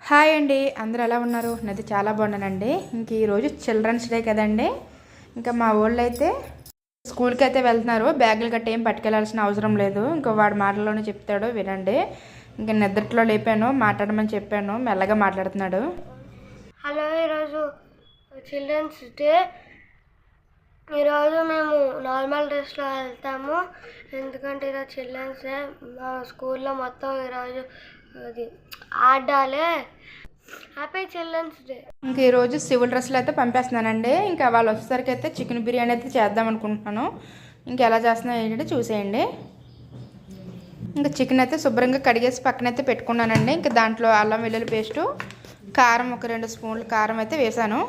Hi అండి, అందరూ ఎలా ఉన్నారు? నేనైతే చాలా బాగున్నానండి. ఇంక ఈరోజు చిల్డ్రన్స్ డే కదండి. ఇంకా మా వాళ్ళు అయితే స్కూల్కి అయితే వెళ్తున్నారు. బ్యాగులు గట్ట ఏం పట్టుకెళ్లాల్సిన అవసరం లేదు. ఇంకా వాడు మాటల్లోనే చెప్తాడు, వినండి. ఇంకా నిద్రలో లేపాను, మాట్లాడమని చెప్పాను, మెల్లగా మాట్లాడుతున్నాడు. హలో, ఈరోజు చిల్డ్రన్స్ డే. ఈరోజు మేము నార్మల్ డ్రెస్లో వెళ్తాము, ఎందుకంటే ఈరోజు చిల్డ్రన్స్ డే. మా స్కూల్లో మొత్తం ఈరోజు అది ఆడాలే. Happy children's day. ఇంకా ఈరోజు సివిల్ డ్రెస్సులు అయితే పంపేస్తున్నానండి. ఇంకా వాళ్ళు వచ్చేసరికి అయితే చికెన్ బిర్యానీ అయితే చేద్దాం అనుకుంటున్నాను. ఇంకా ఎలా చేస్తున్నా ఏంటంటే చూసేయండి. ఇంకా చికెన్ అయితే శుభ్రంగా కడిగేసి పక్కనైతే పెట్టుకున్నానండి. ఇంకా దాంట్లో అల్లం వెల్లుల్లి పేస్టు, కారం ఒక 2 స్పూన్లు కారం అయితే వేసాను.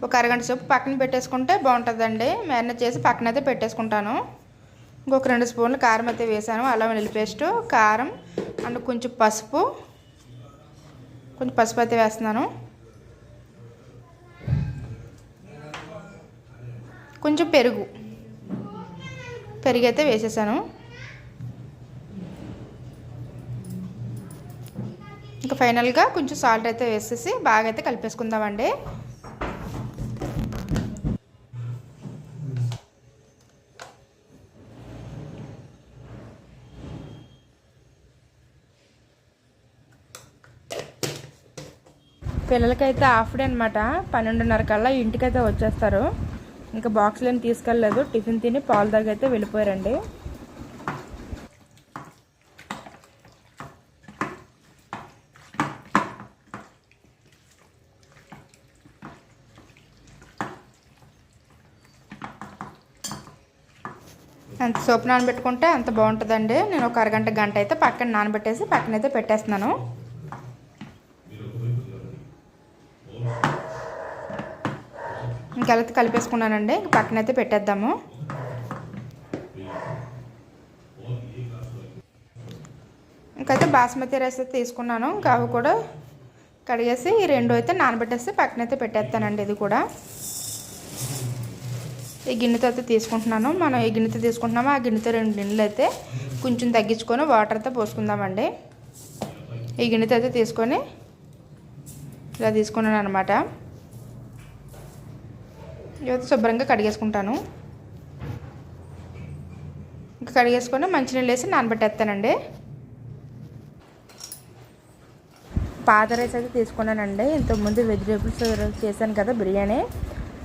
ఒక అరగంట సేపు పక్కన పెట్టేసుకుంటే బాగుంటుందండి. మ్యారినేట్ చేసి పక్కన అయితే పెట్టేసుకుంటాను. ఇంకొక 2 స్పూన్లు కారం అయితే వేసాను, అల్లం వెల్లుల్లి పేస్టు, కారం అండ్ కొంచెం పసుపు అయితే వేస్తున్నాను. కొంచెం పెరుగు అయితే వేసేసాను. ఇంకా ఫైనల్గా కొంచెం సాల్ట్ అయితే వేసేసి బాగా అయితే కలిపేసుకుందామండి. పిల్లలకైతే హాఫ్ డే అనమాట. 12:30 కల్లా ఇంటికైతే వచ్చేస్తారు. ఇంకా బాక్స్లో ఏం తీసుకెళ్ళలేదు, టిఫిన్ తిని పాలు తాగి అయితే వెళ్ళిపోయారండి. ఎంత సోపు నానబెట్టుకుంటే అంత బాగుంటుందండి. నేను ఒక అరగంట గంట అయితే పక్కన నానబెట్టేసి పక్కనైతే పెట్టేస్తున్నాను. ఇంకా కలిపేసుకున్నానండి. ఇంక పక్కనైతే పెట్టేద్దాము. ఇంకైతే బాస్మతి రైస్ అయితే తీసుకున్నాను. ఇంకా అవి కూడా కడిగేసి ఈ 2 అయితే నానబెట్టేసి పక్కనైతే పెట్టేస్తానండి. ఇది కూడా ఈ గిన్నెతో అయితే తీసుకుంటున్నాను. మనం ఏ గిన్నెతో తీసుకుంటున్నామో ఆ గిన్నెతో 2 గిన్నెలు అయితే కొంచెం తగ్గించుకొని వాటర్ అయితే పోసుకుందామండి. ఈ గిన్నెతో అయితే తీసుకొని ఇలా తీసుకున్నాను అనమాట. ఇవైతే శుభ్రంగా కడిగేసుకుంటాను. ఇంకా కడిగేసుకొని మంచినీళ్ళు వేసి నానబెట్టేస్తానండి. పాత రైస్ అయితే తీసుకున్నానండి. ఇంతకుముందు వెజిటేబుల్స్ చేశాను కదా బిర్యానీ,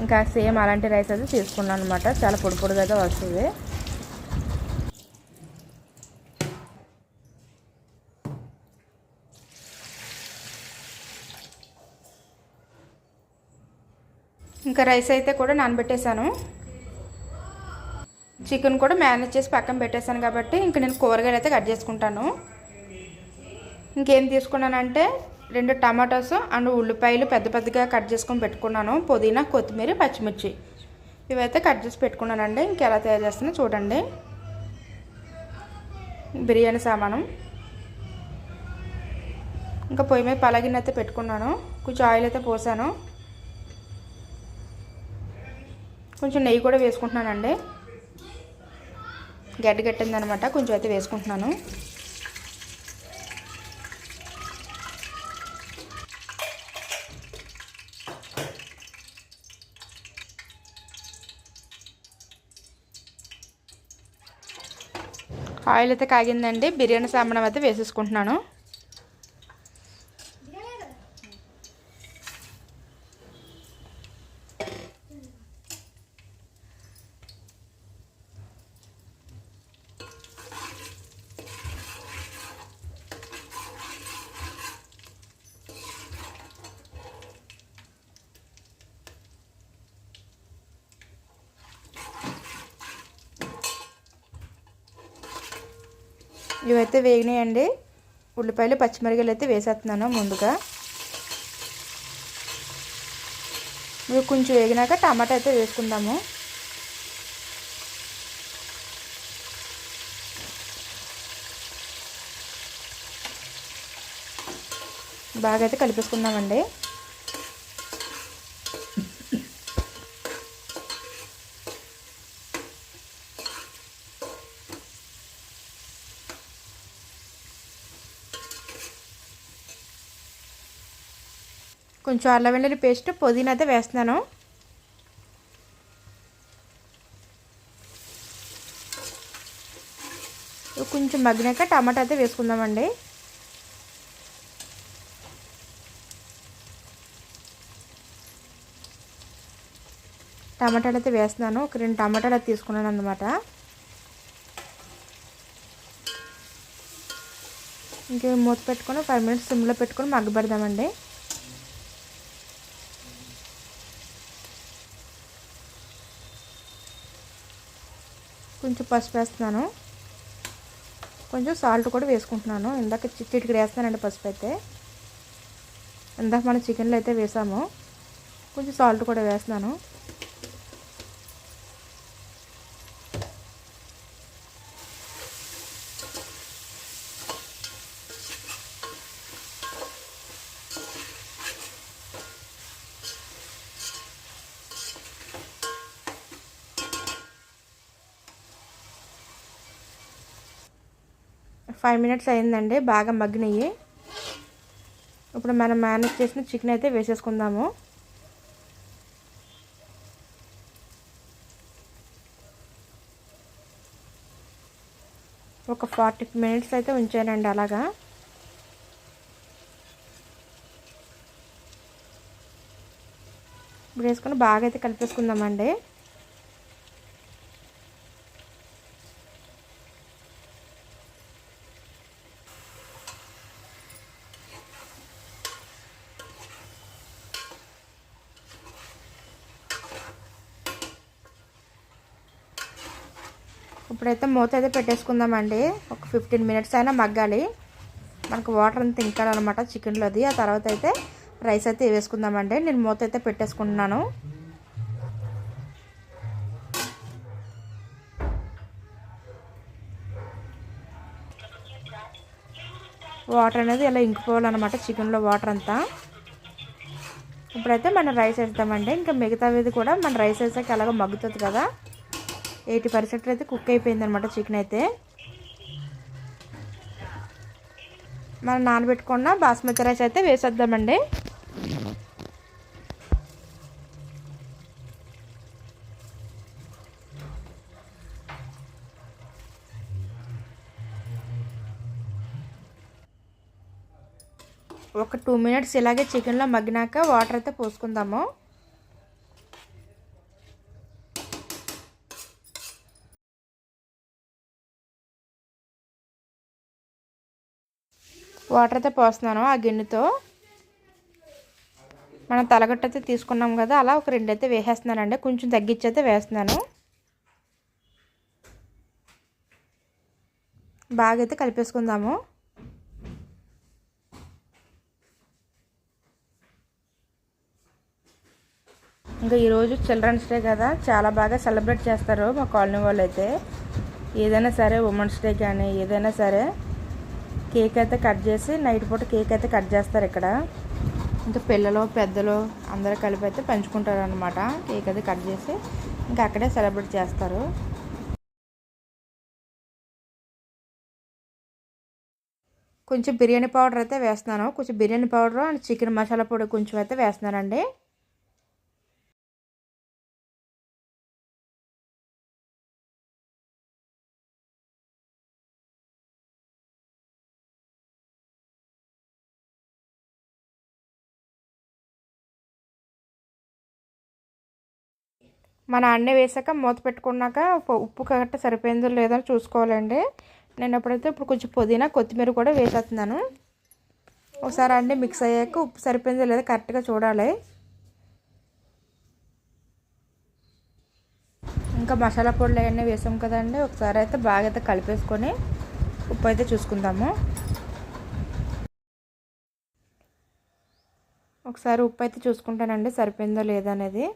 ఇంకా సేమ్ అలాంటి రైస్ అయితే తీసుకున్నాను అనమాట. చాలా పొడి పొడిగా అయితే వస్తుంది. ఇంకా రైస్ అయితే కూడా నానబెట్టేశాను. చికెన్ కూడా మ్యారినేట్ చేసి పక్కన పెట్టేశాను కాబట్టి ఇంక నేను కూరగాయలు అయితే కట్ చేసుకుంటాను. ఇంకేం తీసుకున్నానంటే 2 టమాటోస్ అండ్ ఉల్లిపాయలు పెద్ద పెద్దగా కట్ చేసుకొని పెట్టుకున్నాను. పుదీనా, కొత్తిమీర, పచ్చిమిర్చి ఇవైతే కట్ చేసి పెట్టుకున్నానండి. ఇంకెలా తయారు చేస్తున్నా చూడండి. బిర్యానీ సామాను. ఇంకా పొయ్యి మీద పలగిన అయితే పెట్టుకున్నాను. కొంచెం ఆయిల్ అయితే పోసాను. కొంచెం నెయ్యి కూడా వేసుకుంటున్నానండి. గట్టిందనమాట, కొంచెం అయితే వేసుకుంటున్నాను. ఆయిల్ అయితే కాగిందండి. బిర్యానీ సామానం అయితే వేసేసుకుంటున్నాను. ఇవైతే వేగినాయండి. ఉల్లిపాయలు, పచ్చిమిరపకాయలు అయితే వేసేస్తున్నాను ముందుగా. ఇవి కొంచెం వేగినాక టమాటా అయితే వేసుకుందాము. బాగా అయితే కలిపేసుకుందామండి. కొంచెం అల్లం వెల్లుల్లి పేస్ట్, పుదీనా అయితే వేస్తున్నాను. కొంచెం మగ్గినాక టమాటా అయితే వేసుకుందామండి. టమాటాలు అయితే వేస్తున్నాను. ఒక 2 టమాటాలు అయితే తీసుకున్నాను అన్నమాట. ఇంకా మూత పెట్టుకొని 5 మినిట్స్ సిమ్లో పెట్టుకొని మగ్గబెడదామండి. కొంచెం పసుపు వేస్తున్నాను. కొంచెం సాల్ట్ కూడా వేసుకుంటున్నాను. ఇందాక చిటికెడు వేస్తానండి పసుపు అయితే. ఇందాక మనం చికెన్లో అయితే వేసాము. కొంచెం సాల్ట్ కూడా వేస్తున్నాను. ఫైవ్ మినిట్స్ అయిందండి. బాగా మగ్గినాయి. ఇప్పుడు మనం మ్యారినేట్ చేసిన చికెన్ అయితే వేసేసుకుందాము. ఒక 40 మినిట్స్ అయితే ఉంచానండి అలాగా. ఇప్పుడు వేసుకొని బాగా అయితే కలిపేసుకుందామండి. ఇప్పుడైతే మూత అయితే పెట్టేసుకుందామండి. ఒక 15 మినిట్స్ అయినా మగ్గాలి. మనకు వాటర్ అంతా ఇంకాలన్నమాట చికెన్లోది. ఆ తర్వాత అయితే రైస్ అయితే వేసుకుందామండి. నేను మూత అయితే పెట్టేసుకుంటున్నాను. వాటర్ అనేది ఇలా ఇంకిపోవాలన్నమాట చికెన్లో వాటర్ అంతా. ఇప్పుడైతే మనం రైస్ వేస్తామండి. ఇంకా మిగతాది కూడా మన రైస్ వేసాక అలాగ మగ్గుతుంది కదా. 80% అయితే కుక్ అయిపోయింది అనమాట చికెన్ అయితే. మనం నానబెట్టుకున్న బాస్మతి రైస్ అయితే వేసేద్దామండి. ఒక 2 మినిట్స్ ఇలాగే చికెన్లో మగ్గినాక వాటర్ అయితే పోసుకుందాము. వాటర్ అయితే పోస్తున్నాను ఆ గిన్నెతో. మనం తలగట్టు అయితే తీసుకున్నాం కదా, అలా ఒక 2 అయితే వేసేస్తున్నానండి. కొంచెం తగ్గించి అయితే వేస్తున్నాను. బాగా అయితే కలిపేసుకుందాము. ఇంకా ఈరోజు చిల్డ్రన్స్ డే కదా, చాలా బాగా సెలబ్రేట్ చేస్తారు మా కాలనీ వాళ్ళు అయితే. ఏదైనా సరే ఉమెన్స్ డే కానీ ఏదైనా సరే కేక్ అయితే కట్ చేసి నైట్ పూట కేక్ అయితే కట్ చేస్తారు ఇక్కడ. ఇంకా పిల్లలు పెద్దలు అందరూ కలిపి అయితే పంచుకుంటారు అనమాట. కేక్ అయితే కట్ చేసి ఇంకా అక్కడే సెలబ్రేట్ చేస్తారు. కొంచెం బిర్యానీ పౌడర్ అయితే వేస్తున్నాను. కొంచెం biryani powder and chicken masala పొడి కొంచెం అయితే వేస్తున్నానండి. మన అన్నీ వేసాక మూత పెట్టుకున్నాక ఉప్పు కరెక్ట్ సరిపోయిందో లేదో చూసుకోవాలండి. నేను ఇప్పుడు కొంచెం పుదీనా కొత్తిమీర కూడా వేసేస్తున్నాను. ఒకసారి అన్నీ మిక్స్ అయ్యాక ఉప్పు సరిపోయిందో లేదో కరెక్ట్గా చూడాలి. ఇంకా మసాలా పొడులు అవన్నీ వేసాం కదండి. ఒకసారి అయితే బాగా అయితే కలిపేసుకొని ఉప్పు అయితే చూసుకుందాము. ఒకసారి ఉప్పు అయితే చూసుకుంటానండి సరిపోయిందో లేదో అనేది.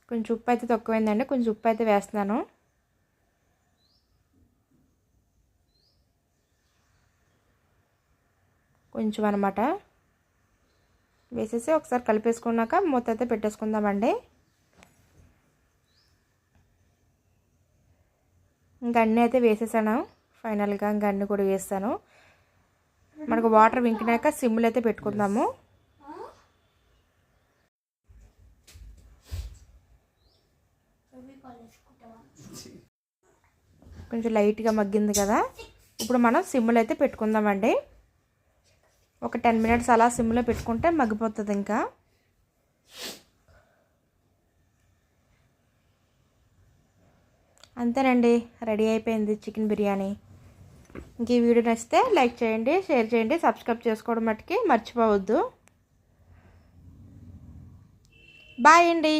కొంచెం ఉప్పు అయితే తక్కువైందండి. కొంచెం ఉప్పు అయితే వేస్తున్నాను. కొంచెం అనమాట వేసేసి ఒకసారి కలిపేసుకున్నాక మూత అయితే పెట్టేసుకుందామండి. ఇంకా అన్నీ అయితే వేసేసాను. ఫైనల్గా ఇంకా అన్నీ కూడా వేస్తాను. మనకు వాటర్ వింకినాక సిమ్లో అయితే పెట్టుకుందాము. కొంచెం లైట్గా మగ్గింది కదా, ఇప్పుడు మనం సిమ్లో అయితే పెట్టుకుందామండి. ఒక 10 మినిట్స్ అలా సిమ్లో పెట్టుకుంటే మగ్గిపోతుంది. ఇంకా అంతేనండి, రెడీ అయిపోయింది చికెన్ బిర్యానీ. ఇంక ఈ వీడియో నచ్చితే లైక్ చేయండి, షేర్ చేయండి, సబ్స్క్రైబ్ చేసుకోవడం మట్టుకి మర్చిపోవద్దు. బాయ్ అండి.